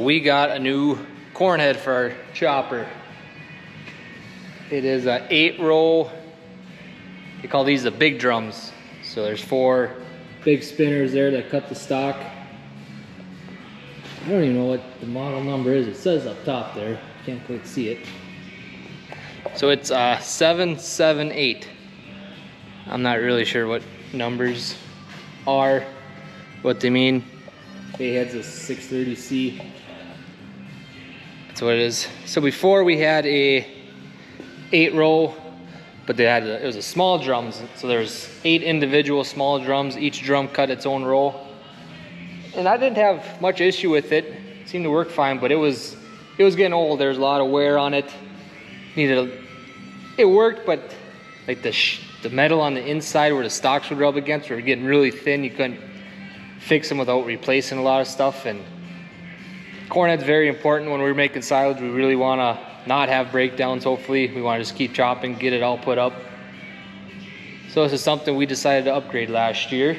we got a new corn head for our chopper. It is a 8-row. They call these the big drums. So there's 4 big spinners there that cut the stock. I don't even know what the model number is. It says up top there. Can't quite see it. So it's 778. I'm not really sure what numbers are, what they mean. A head's a 630C. That's what it is. So before we had a 8-row, but they had it was a small drums. So there's 8 individual small drums. Each drum cut its own row. And I didn't have much issue with it. It seemed to work fine, but it was getting old. There's a lot of wear on it. It worked, but like the metal on the inside where the stocks would rub against were getting really thin. You couldn't fix them without replacing a lot of stuff. And corn head's very important when we're making silage. We really want to not have breakdowns. Hopefully, we want to just keep chopping, get it all put up. So this is something we decided to upgrade last year.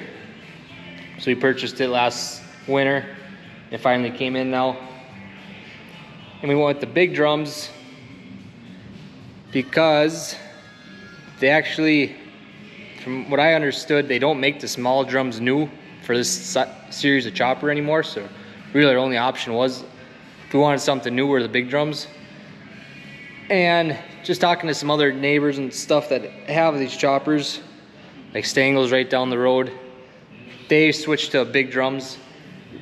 So we purchased it last winter. It finally came in now. And we went with the big drums because they actually, from what I understood, they don't make the small drums new for this series of chopper anymore. So really our only option was, if we wanted something new, were the big drums. And just talking to some other neighbors and stuff that have these choppers, like Stangel's right down the road, they switched to big drums.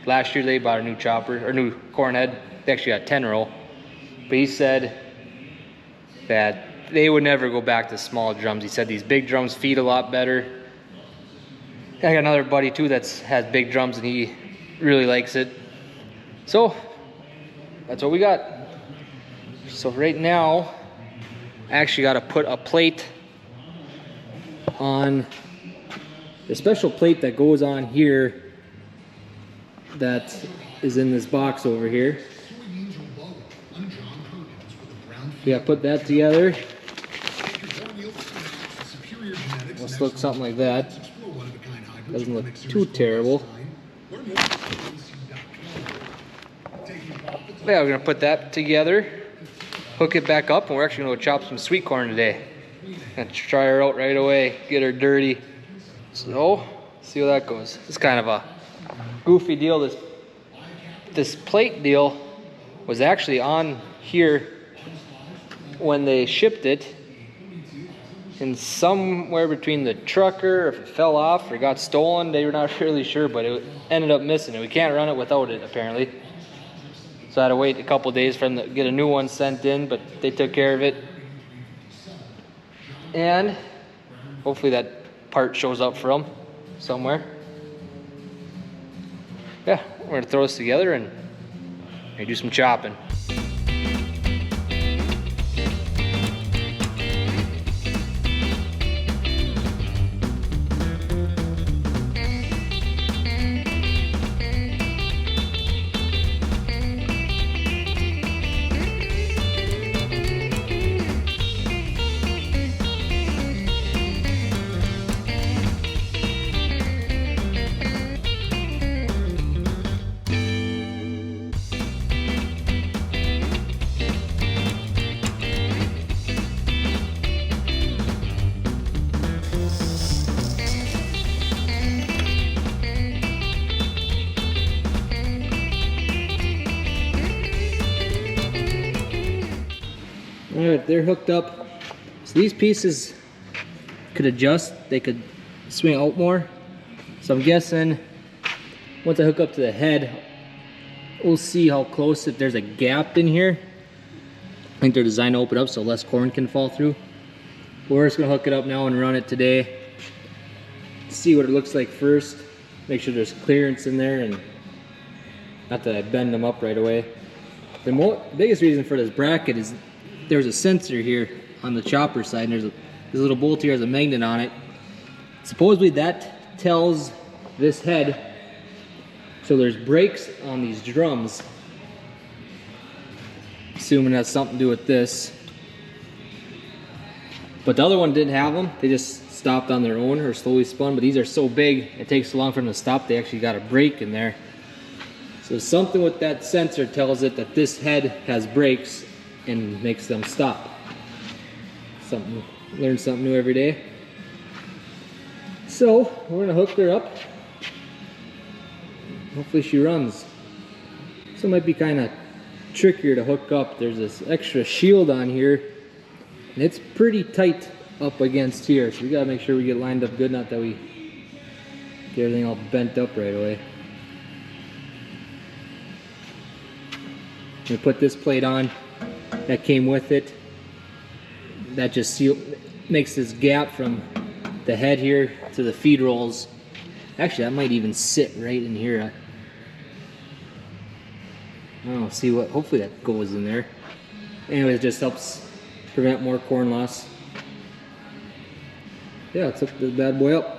Last year they bought a new chopper, or new corn head. They actually got 10-row. But he said that they would never go back to small drums. He said these big drums feed a lot better. I got another buddy too that's has big drums and he really likes it. So that's what we got. So right now, I actually got to put a plate on, the special plate that goes on here that is in this box over here. We got to put that together. Must look something like that. Doesn't look too terrible. Yeah, we're gonna put that together, hook it back up, and we're actually gonna go chop some sweet corn today. Gonna try her out right away, get her dirty. So, see how that goes. It's kind of a goofy deal. This plate deal was actually on here when they shipped it, and somewhere between the trucker, if it fell off or got stolen, they were not really sure, but it ended up missing it. We can't run it without it, apparently. So I had to wait a couple days for them to get a new one sent in, but they took care of it. And hopefully that part shows up for them somewhere. Yeah, we're gonna throw this together and maybe do some chopping. Alright, they're hooked up. So these pieces could adjust, they could swing out more. So I'm guessing once I hook up to the head, we'll see how close, if there's a gap in here. I think they're designed to open up so less corn can fall through. But we're just gonna hook it up now and run it today. See what it looks like first. Make sure there's clearance in there, and not that I bend them up right away. The biggest reason for this bracket is there's a sensor here on the chopper side, and there's this little bolt here has a magnet on it. Supposedly that tells this head, so there's brakes on these drums. Assuming that's something to do with this. But the other one didn't have them. They just stopped on their own or slowly spun, but these are so big, it takes so long for them to stop, they actually got a brake in there. So something with that sensor tells it that this head has brakes and makes them stop. Learn something new every day. So we're gonna hook her up. Hopefully she runs. So it might be kind of trickier to hook up. There's this extra shield on here and it's pretty tight up against here. So we gotta make sure we get lined up good, not that we get everything all bent up right away. We put this plate on that came with it. That just makes this gap from the head here to the feed rolls. Actually, that might even sit right in here. I don't know, see what, hopefully that goes in there. Anyway, it just helps prevent more corn loss. Yeah, let's hook this bad boy up.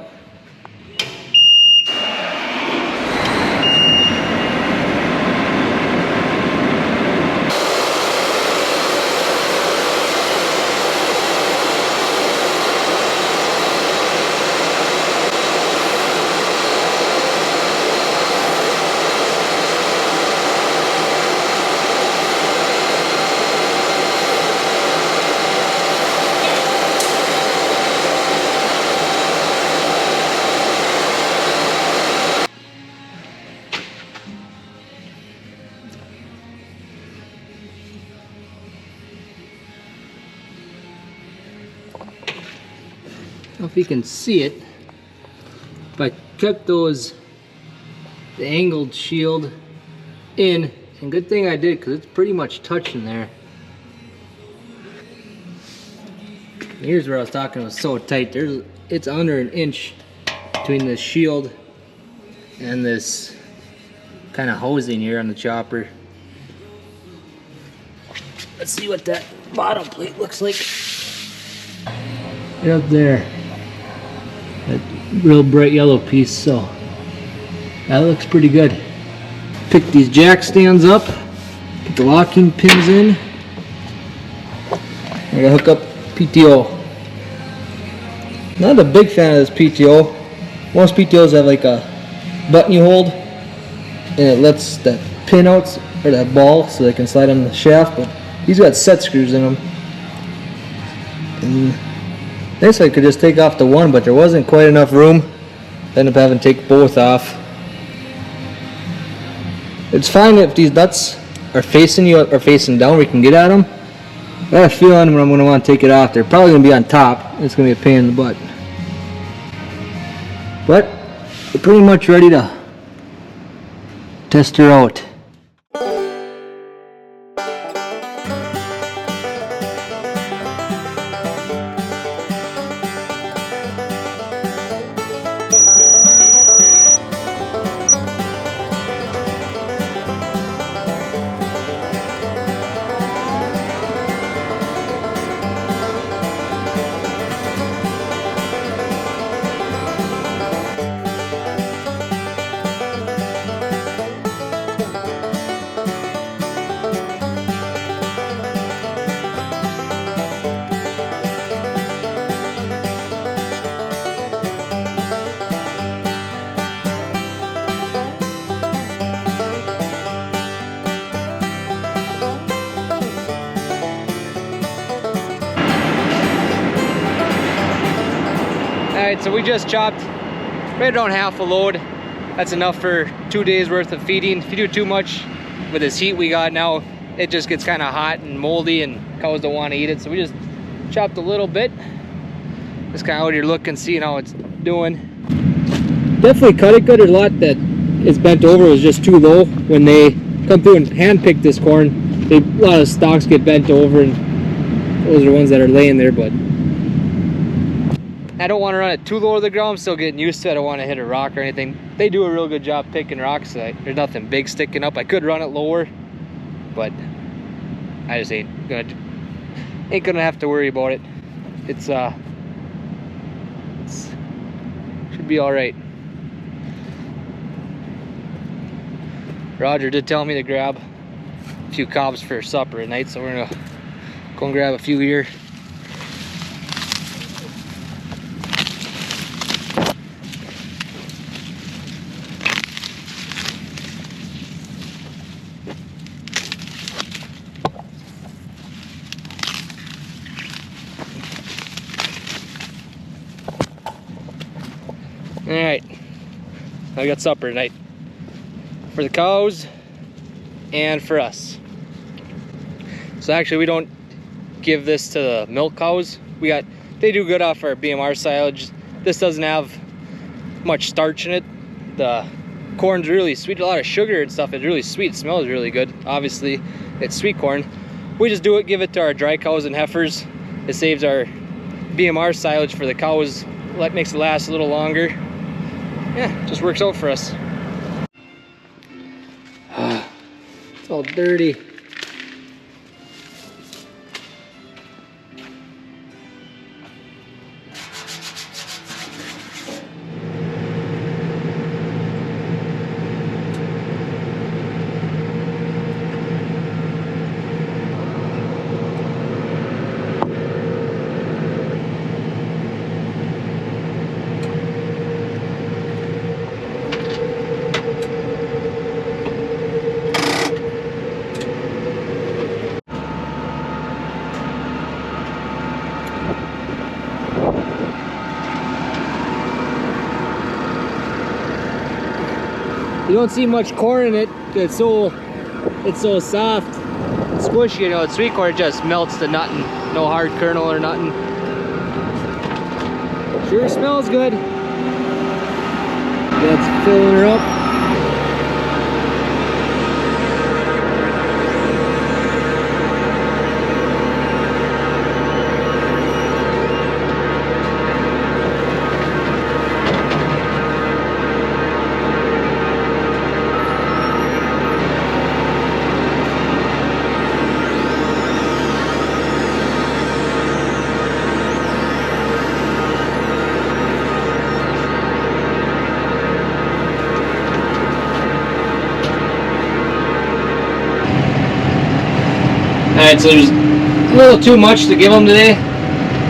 I don't know if you can see it, but I kept the angled shield in, and good thing I did because it's pretty much touching there. And here's where I was talking, it was so tight. It's under an inch between the shield and this kind of housing here on the chopper. Let's see what that bottom plate looks like. Right up there. That real bright yellow piece, so that looks pretty good. Pick these jack stands up, get the locking pins in. I'm gonna hook up PTO. Not a big fan of this PTO. Most PTOs have like a button you hold and it lets that pin out, or that ball, so they can slide on the shaft, but these got set screws in them. And I guess I could just take off the one, but there wasn't quite enough room. I ended up having to take both off. It's fine if these nuts are facing you or facing down, we can get at them. I got a feeling when I'm going to want to take it off, they're probably going to be on top. It's going to be a pain in the butt. But we're pretty much ready to test her out. Alright, so we just chopped right around half a load. That's enough for 2 days worth of feeding. If you do too much with this heat we got now, it just gets kind of hot and moldy and cows don't want to eat it. So we just chopped a little bit. Just kind of out here looking, seeing how it's doing. Definitely cut it good. There's a lot that is bent over, it was just too low. When they come through and hand pick this corn, a lot of stalks get bent over, and those are ones that are laying there, but I don't want to run it too low to the ground. I'm still getting used to it. I don't want to hit a rock or anything. They do a real good job picking rocks. There's nothing big sticking up. I could run it lower, but I just ain't gonna have to worry about it. It's should be all right. Roger did tell me to grab a few cobs for supper at night, so we're gonna go and grab a few here. All right, I got supper tonight for the cows and for us. So actually we don't give this to the milk cows. They do good off our BMR silage. This doesn't have much starch in it. The corn's really sweet, a lot of sugar and stuff. It's really sweet, it smells really good. Obviously it's sweet corn. We just give it to our dry cows and heifers. It saves our BMR silage for the cows. That makes it last a little longer. Yeah, just works out for us. It's all dirty. You don't see much corn in it. It's so soft, squishy. You know, it's sweet corn. It just melts to nothing. No hard kernel or nothing. Sure smells good. That's filling her up. Alright, so there's a little too much to give them today,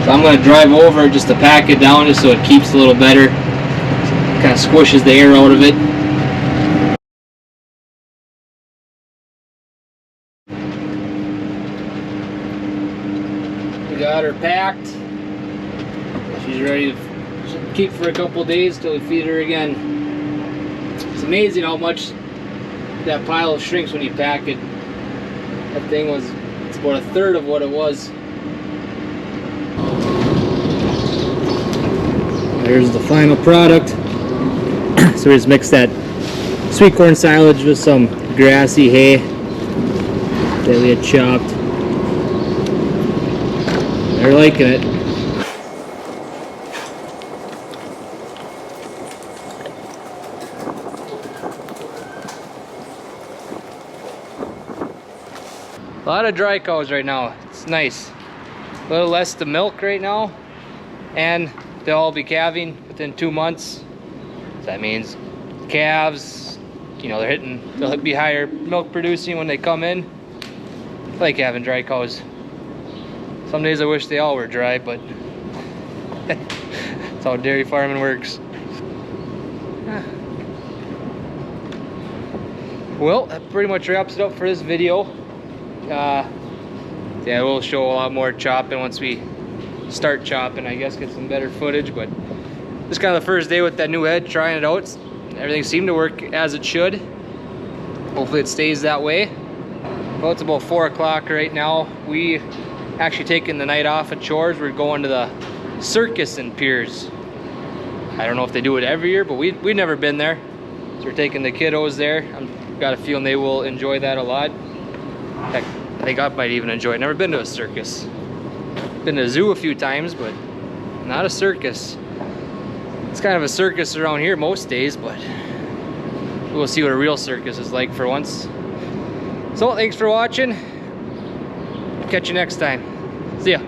so I'm going to drive over just to pack it down just so it keeps a little better. Kind of squishes the air out of it. We got her packed. She's ready to keep for a couple days till we feed her again. It's amazing how much that pile shrinks when you pack it. That thing it's about a third of what it was. There's the final product. So we just mixed that sweet corn silage with some grassy hay that we had chopped. They're liking it. A lot of dry cows right now. It's nice. A little less to milk right now, and they'll all be calving within 2 months. So that means calves, you know, they'll be higher milk producing when they come in. I like having dry cows. Some days I wish they all were dry, but that's how dairy farming works. Well, that pretty much wraps it up for this video. Yeah, we'll show a lot more chopping once we start chopping, I guess, get some better footage. But this is kind of the first day with that new head, trying it out. Everything seemed to work as it should. Hopefully it stays that way. Well, it's about 4 o'clock right now. We actually taking the night off of chores. We're going to the circus in Piers. I don't know if they do it every year, but we've never been there. So we're taking the kiddos there. I've got a feeling they will enjoy that a lot. Heck, I think I might even enjoy it. Never been to a circus. Been to a zoo a few times, but not a circus. It's kind of a circus around here most days, but we'll see what a real circus is like for once. So thanks for watching. Catch you next time. See ya.